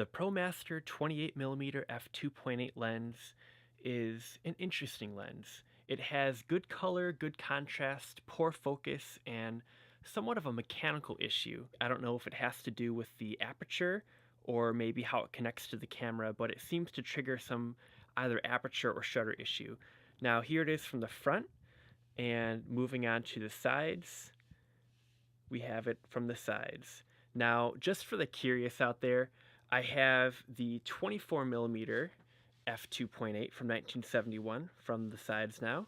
The Promaster 28mm f2.8 lens is an interesting lens. It has good color, good contrast, poor focus, and somewhat of a mechanical issue. I don't know if it has to do with the aperture or maybe how it connects to the camera, but it seems to trigger some either aperture or shutter issue. Now here it is from the front, and moving on to the sides, we have it from the sides. Now, just for the curious out there, I have the 24mm f2.8 from 1971 from the sides now,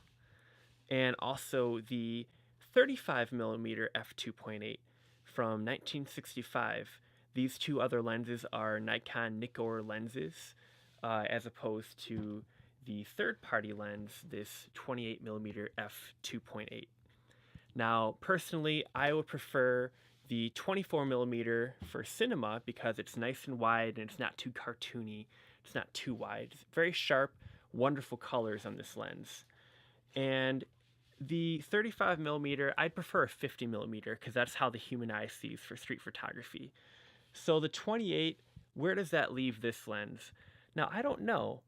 and also the 35mm f2.8 from 1965. These two other lenses are Nikon Nikkor lenses, as opposed to the third-party lens, this 28mm f2.8. Now, personally, I would prefer the 24mm for cinema because it's nice and wide and it's not too cartoony. It's not too wide. It's very sharp, wonderful colors on this lens. And the 35mm, I'd prefer a 50mm because that's how the human eye sees for street photography. So the 28, where does that leave this lens? Now, I don't know.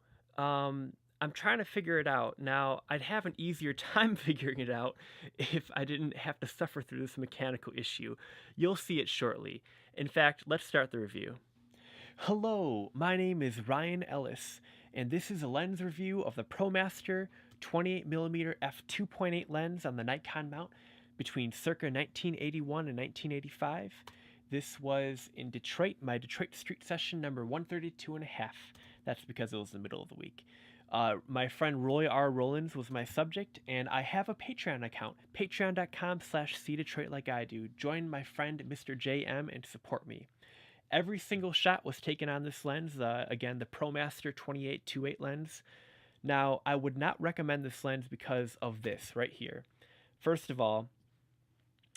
I'm trying to figure it out. Now, I'd have an easier time figuring it out if I didn't have to suffer through this mechanical issue. You'll see it shortly. In fact, let's start the review. Hello, my name is Ryan Ellis, and this is a lens review of the Promaster 28mm f2.8 lens on the Nikon mount between circa 1981 and 1985. This was in Detroit, my Detroit street session number 132 and a half. That's because it was the middle of the week. My friend Roy R. Rollins was my subject, and I have a Patreon account, patreon.com/cdetroitlikeIdo. Join my friend Mr. JM and support me. Every single shot was taken on this lens, again, the Promaster 28-28 lens. Now, I would not recommend this lens because of this right here. First of all,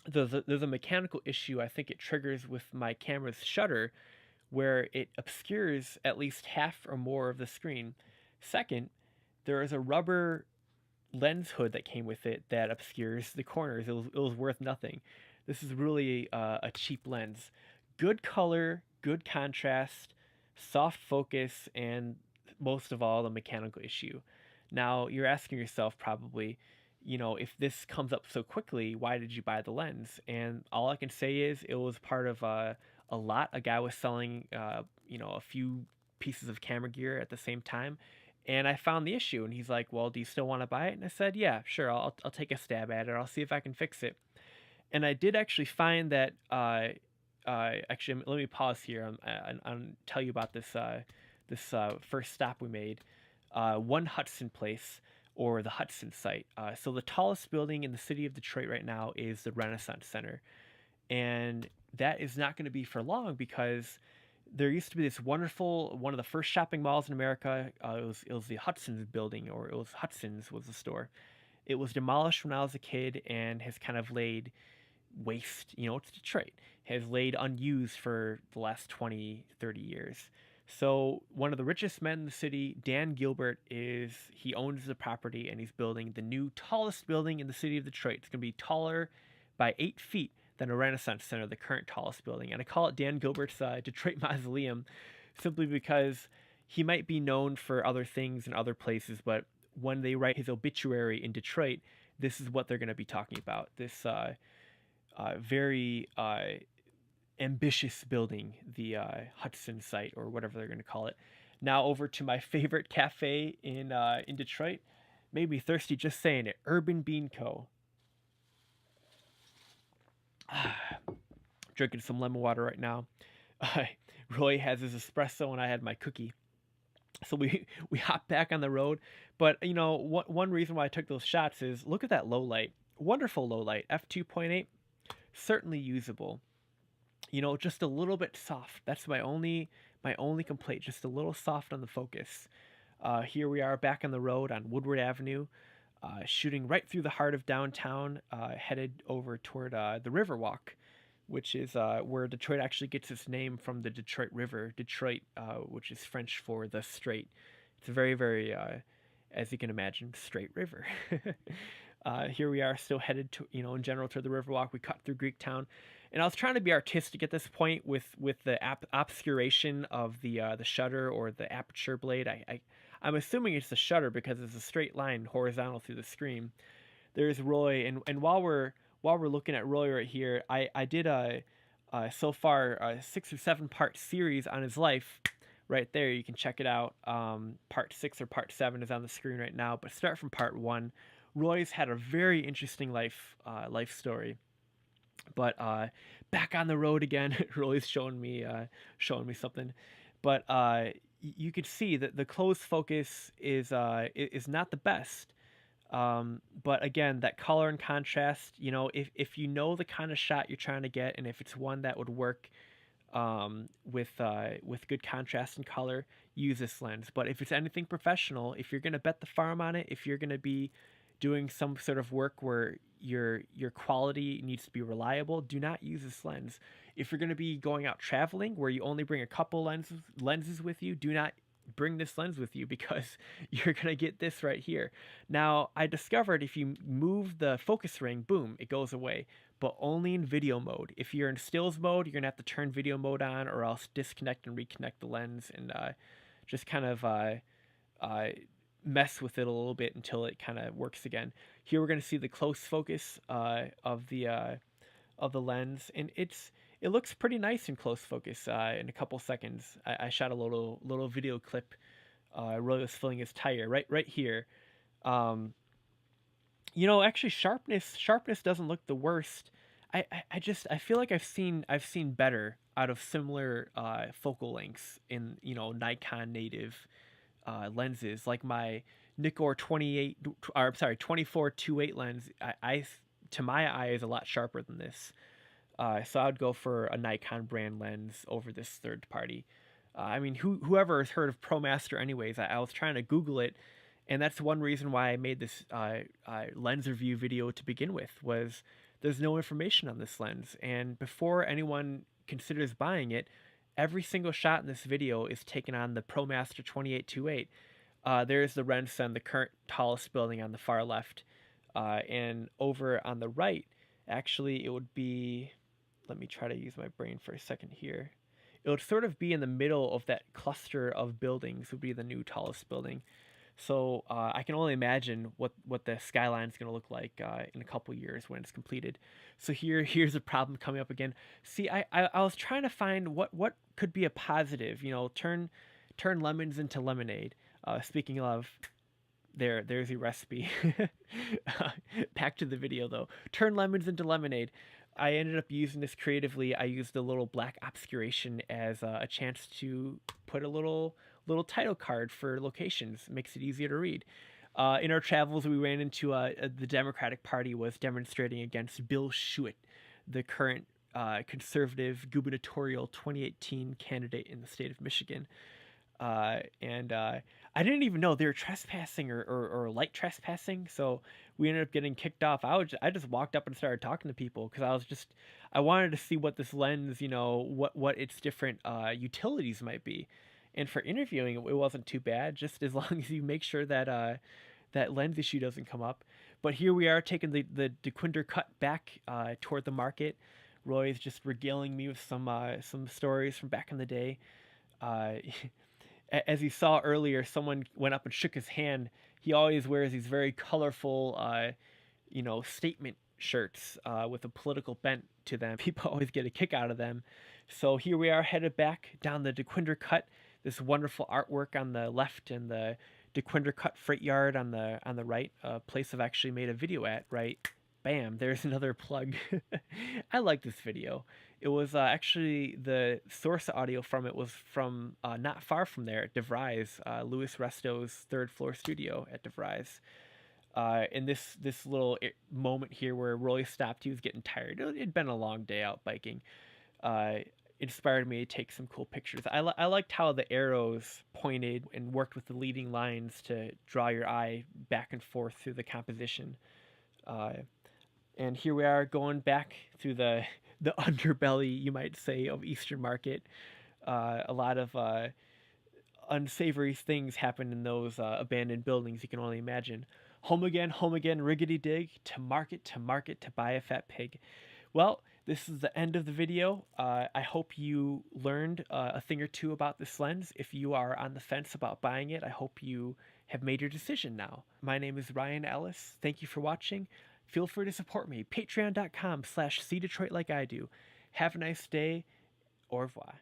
there's a mechanical issue I think it triggers with my camera's shutter where it obscures at least half or more of the screen. Second, there is a rubber lens hood that came with it that obscures the corners. It was worth nothing. This is really a cheap lens. Good color, good contrast, soft focus, and most of all, the mechanical issue. Now, you're asking yourself probably, if this comes up so quickly, why did you buy the lens? And all I can say is it was part of a lot. A guy was selling, a few pieces of camera gear at the same time. And I found the issue, and he's like, well, do you still want to buy it? And I said, yeah, sure, I'll take a stab at it. I'll see if I can fix it. And I did actually find that, actually, let me pause here and tell you about this first stop we made. One HUDSON place, or the HUDSON site. So the tallest building in the city of Detroit right now is the Renaissance Center. And that is not going to be for long because there used to be this wonderful, one of the first shopping malls in America. It was the Hudson's building, or it was Hudson's was the store. It was demolished when I was a kid and has kind of laid waste. It's Detroit. Has laid unused for the last 20, 30 years. So one of the richest men in the city, Dan Gilbert, he owns the property and he's building the new tallest building in the city of Detroit. It's going to be taller by 8 feet than a Renaissance Center, the current tallest building. And I call it Dan Gilbert's Detroit Mausoleum simply because he might be known for other things in other places, but when they write his obituary in Detroit, this is what they're going to be talking about. This very ambitious building, the HUDSON site, or whatever they're going to call it. Now over to my favorite cafe in Detroit. Made me thirsty just saying it. Urban Bean Co. Drinking some lemon water right now. Roy has his espresso and I had my cookie. So we hopped back on the road. But one reason why I took those shots is look at that low light. Wonderful low light. f2.8, certainly usable. Just a little bit soft. That's my only complaint. Just a little soft on the focus. Here we are back on the road on Woodward Avenue, shooting right through the heart of downtown, headed over toward the Riverwalk, which is where Detroit actually gets its name from the Detroit River. Detroit, which is French for the Strait. It's a very, very, as you can imagine, straight river. Here we are still headed to, in general, to the Riverwalk. We cut through Greektown. And I was trying to be artistic at this point with the obscuration of the shutter or the aperture blade. I'm assuming it's the shutter because it's a straight line horizontal through the screen. There's Roy, and while we're looking at Roy right here, I did so far a 6 or 7 part series on his life. Right there, you can check it out. Part 6 or part 7 is on the screen right now, but start from part 1. Roy's had a very interesting life story. But back on the road again. Roy's showing me something. But you could see that the close focus is not the best. But again, that color and contrast, if you know the kind of shot you're trying to get, and if it's one that would work with good contrast and color, use this lens. But if it's anything professional, if you're gonna bet the farm on it, if you're gonna be doing some sort of work where your quality needs to be reliable, do not use this lens. If you're gonna be going out traveling where you only bring a couple lenses with you, do not bring this lens with you because you're gonna get this right here. Now, I discovered if you move the focus ring, boom, it goes away, but only in video mode. If you're in stills mode, you're gonna have to turn video mode on or else disconnect and reconnect the lens and just kind of mess with it a little bit until it kind of works again. Here we're gonna see the close focus of the lens, and it looks pretty nice in close focus in a couple seconds. I shot a little video clip. Roy was filling his tire right here. Actually sharpness doesn't look the worst. I feel like I've seen better out of similar focal lengths in Nikon native lenses, like my Nikkor 24-28 lens. I to my eye is a lot sharper than this. So I would go for a Nikon brand lens over this third party. I mean, whoever has heard of Promaster anyways, I was trying to Google it, and that's one reason why I made this lens review video to begin with, was there's no information on this lens. And before anyone considers buying it, every single shot in this video is taken on the Promaster 28-28. There's the RESTO, the current tallest building on the far left. And over on the right, actually, it would be... Let me try to use my brain for a second here. It would sort of be in the middle of that cluster of buildings, would be the new tallest building. So I can only imagine what the skyline is going to look like in a couple years when it's completed. So here's a problem coming up again. See, I was trying to find what could be a positive. Turn lemons into lemonade. Speaking of, there's a recipe. Back to the video though. Turn lemons into lemonade. I ended up using this creatively. I used the little black obscuration as a chance to put a little title card for locations. Makes it easier to read. In our travels, we ran into the Democratic Party was demonstrating against Bill Schuett, the current conservative gubernatorial 2018 candidate in the state of Michigan. And I didn't even know they were trespassing or light trespassing, so we ended up getting kicked off. I just walked up and started talking to people because I wanted to see what this lens, what its different utilities might be. And for interviewing, it wasn't too bad, just as long as you make sure that that lens issue doesn't come up. But here we are taking the DeQuinder cut back toward the market. Roy's just regaling me with some stories from back in the day. As you saw earlier, someone went up and shook his hand. He always wears these very colorful, statement shirts with a political bent to them. People always get a kick out of them. So here we are headed back down the DeQuinder cut. This wonderful artwork on the left and the DeQuinder cut freight yard on the right. A place I've actually made a video at, right? Bam, there's another plug. I like this video. It was actually the source audio from it was from not far from there at DeVry's, Louis Resto's third floor studio at DeVry's. And this little moment here where Roy stopped, he was getting tired. It'd been a long day out biking. Inspired me to take some cool pictures. I liked how the arrows pointed and worked with the leading lines to draw your eye back and forth through the composition. And here we are going back through the underbelly, you might say, of Eastern Market. A lot of unsavory things happen in those abandoned buildings, you can only imagine. Home again, riggedy dig, to market, to buy a fat pig. Well, This is the end of the video. I hope you learned a thing or two about this lens. If you are on the fence about buying it, I hope you have made your decision now. My name is Ryan Ellis. Thank you for watching. Feel free to support me. Patreon.com/SeeDetroit like I do. Have a nice day. Au revoir.